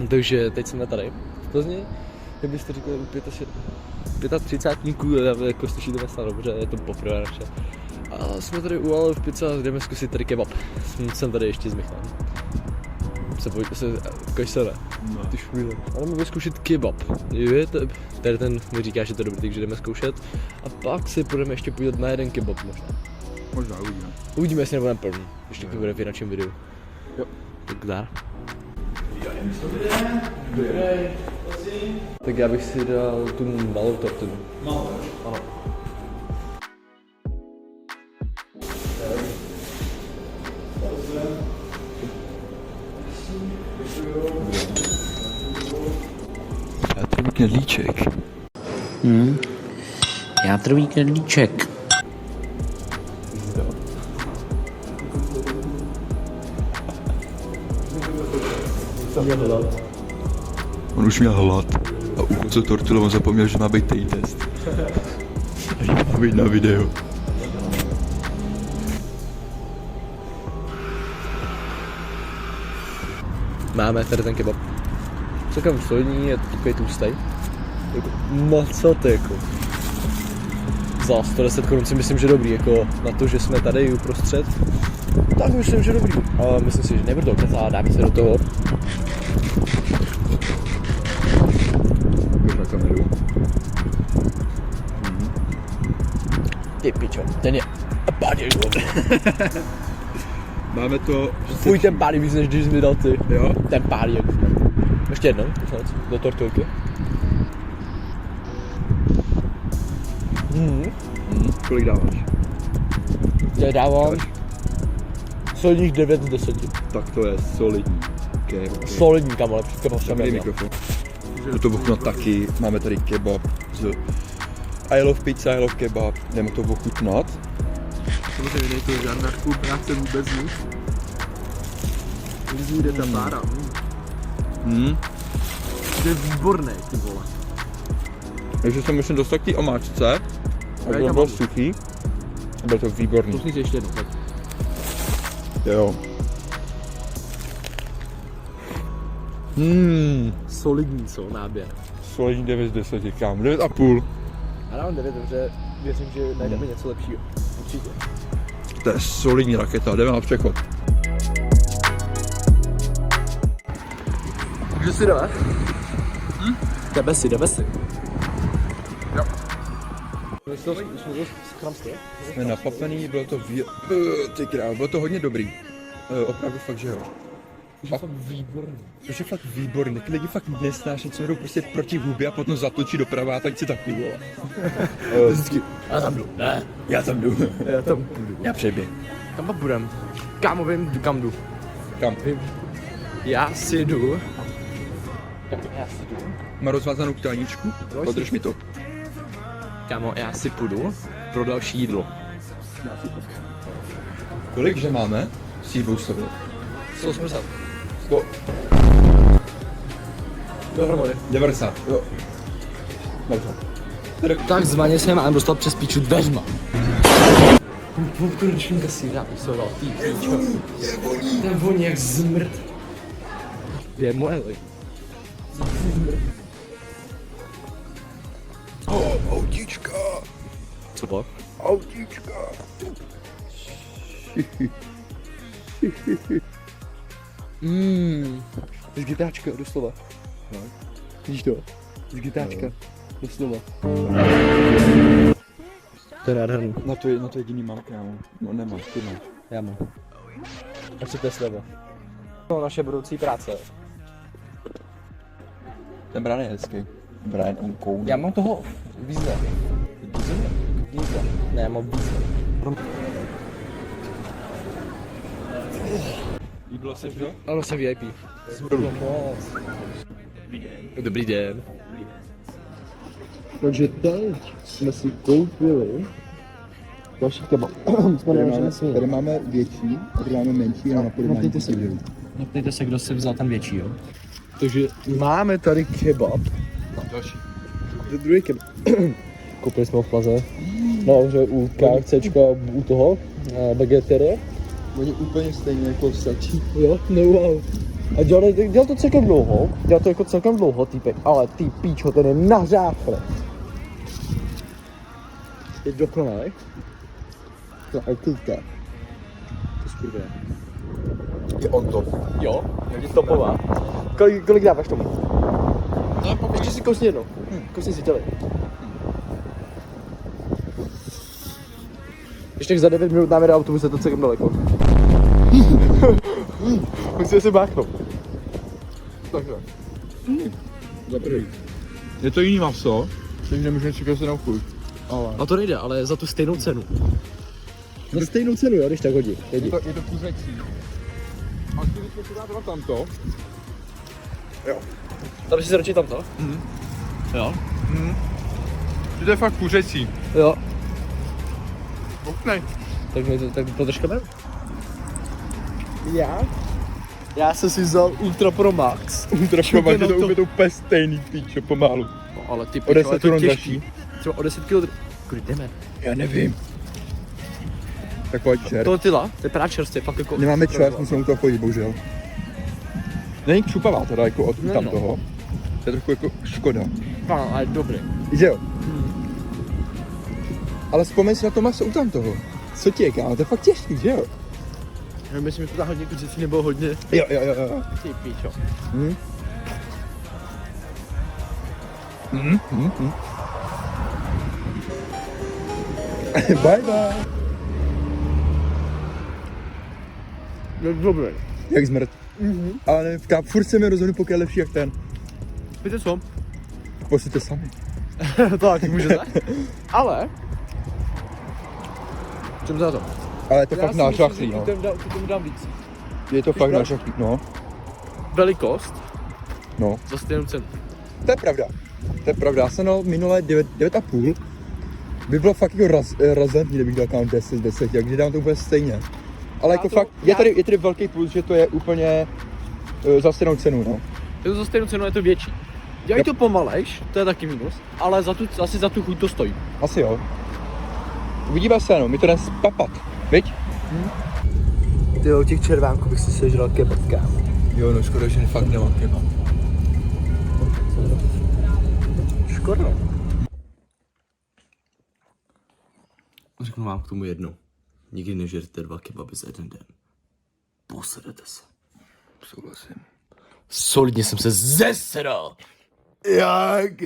Takže teď jsme tady v Plzni, jak byste říkali u 35, jako slyšíte vlastně dobře, je to poprvé naše. A jsme tady u Ale v pizza a jdeme zkusit tady kebab. Jsem tady ještě s Michalem. Ukaž se ne. Ty švíle. Ale můžeme zkoušet kebab. Tady ten mi říká, že to je dobrý, takže jdeme zkoušet. A pak si půjdeme ještě podívat na jeden kebab možná. Možná uvidíme. Uvidíme, jestli nebudeme plný. Ještě to bude v jináčím videu. Jo. Tak dár. Tak já bych si dal tu malou tortu. Malou? Ano. Játrový knedlíček. Játrový knedlíček. On už měl hlad a u konce tortily on zapomněl, že má být tej test. A že má být na videu. Máme tady ten kebab. Celkem solidní, je takový tlustý. Jako macatý jako. Za 110 korun si myslím, že dobrý, jako na to, že jsme tady uprostřed. Tak myslím, že dobrý. Ale myslím si, že nebudu to kecát, dáme se do toho. Už na kameru. Ty pičo, ten je pádě. Máme to... Fuj, ten pálí víc, než když jsi mi dal ty. Jo? Ten pálí jak. Ještě jednou, do tortilky. Kolik dáváš? Já dávám solidních 9 z 10. Tak to je solidní. Okay. Solidní, kamole, před kebab jsem Dobrý neměl. mikrofon. Do toho ochutnat taky. Máme tady kebab z I love pizza, I love kebab. Jdeme to ochutnat. Samozřejmě není to žádná spolupráce vůbec nic. Když jde ta pára. To je výborné, ty vole. Takže jsem myslím dostal k té omáčce. A to bylo suchý. Bylo to výborný. Pusni si ještě jednou, tak. Jo. Solidní, co, náběr. Solidní 9 z 10, říkám. 9,5. Já dám 9, protože věřím, že najdeme něco lepšího. Určitě. To je solidní raketa, jdeme na přechod. Takže si jdeme? Jdeme si. Jo. Jsme to schramstě? Jsme napapený, bylo to ty král, bylo to hodně dobrý. Opravdu fakt, že jo. To je fakt výborný. To je fakt výborný, taky lidi fakt nesnáší, co jdou prostě proti huby a potom zatočí doprava a tak si taky vole. Vždycky, Já tam jdu. Ne. já tam jdu. Já tam jdu. Já přeběh. Kam pak budem? Kámo, vím, kam jdu. Kam? Vím. Já si jdu. Já si jdu. Má rozvázanou ktáničku? Podrž mi to. Kámo, já si půjdu pro další jídlo. Kolik že máme? Z jídlou sobě. 180. 100. Dohromady. 90. Jo. Takzvaně se mám dostat přes píču dveřma. Půlkručníka si dá, jsou dal, ty píčo. To je voní jak zmrt. Je moje lidi. Autíčka. Co pak? Autíčka. Z gitáčka, doslova. No. Vidíš to? Z gitáčka, doslova. To je nádherný. Na to jediný mám, kámo. No nemáš, ty máš. Já mám. A co to je sleva? No, naše budoucí práce. Ten Brian je hezký. Brian on koun. Já mám toho vízla. Vízla. Ne, já mám vízla. Líbilo se to? Ano, jsem VIP. Dobrý den. Takže teď jsme si koupili další kebab. Tady máme větší a tady máme menší a na podmání. Naptejte se, kdo si vzal ten větší, jo? Takže máme tady kebab. Další. To druhý kebab. Koupili jsme ho v Plaze. No, že u KFCčka, u toho, Bagetere. Oni úplně stejně jako sačí. Jo, no wow. A dělal to celkem dlouho, týpek, ale ty píčo, ten je na záchrě. Je dokonalý. To je týka. To skurvě. Je on to. Jo, je topová. Kolik dáváš tomu? Ještě si kousni jednou. Kousni si těli. Ještě tak za 9 minut dáme do autobuse, to celkem daleko. Musíme si báchnout. Takhle. Za prvý. Je to jiný maso, takže nemůžeme čekat se na chuť. Ale... A to nejde, ale za tu stejnou cenu. Za stejnou cenu, jo, když tak hodí. Je to kuřecí. A ty bychom si dát tamto. Tam si radši tamto? Jo. To je fakt kuřecí. Jo. Boknej. Tak podržkeme? Já jsem si vzal Ultra Pro Max. Ultra Pro Max je to úplně stejný píčo, pomalu. No, ale ty O 10 ale to je korun těžký. dražší. Třeba o 10 kg. Kudy jdeme? Já nevím. Tak pojď čer. To tyla, to je právě čerstvě, fakt jako... Nemáme čas, musíme u toho chodit, bohužel. Není křupavá teda, jako od tam toho. To je trochu jako škoda. Pán, ale dobrý. Že jo? Ale vzpomeň si na to maso u tam toho. Co ti je, kámo, to je fakt těžký, že jo? Já myslím, že to tam hodně kuřecí nebo hodně... Jo. Ty píčo. Bye bye. Je dobrý. Jak zmrt. Ale nevím, furt se mi rozhodnu, pokud je lepší jak ten. Víte co? Posuďte sami. Tak, můžete. Ale... Čem za to? Ale je to fakt nášachlý, no. Tomu dám víc. Je to fakt nášachlý, no. Velikost No. za stejnou cenu. To je pravda. To je pravda. Já jsem dal minulé 9,5. By bylo fakt jako razantní, kdybych dal kam 10, takže dám to úplně stejně. Ale jako fakt, je tady velký plus, že to je úplně za stejnou cenu, no. Je to za stejnou cenu, je to větší. Dělají to pomalejš, to je taky minus, ale asi za tu chuť to stojí. Asi jo. Uvidíme se, no, my to jdeme spapat, viď? Ty u těch červánků bych si sežral kebab, kámo. Jo, no škoda, že fakt nemám kebab. Škoda. Řeknu vám k tomu jedno. Nikdy nežerte 2 kebaby za jeden den. Posedete se. Souhlasím. Solidně jsem se zesral. Jak?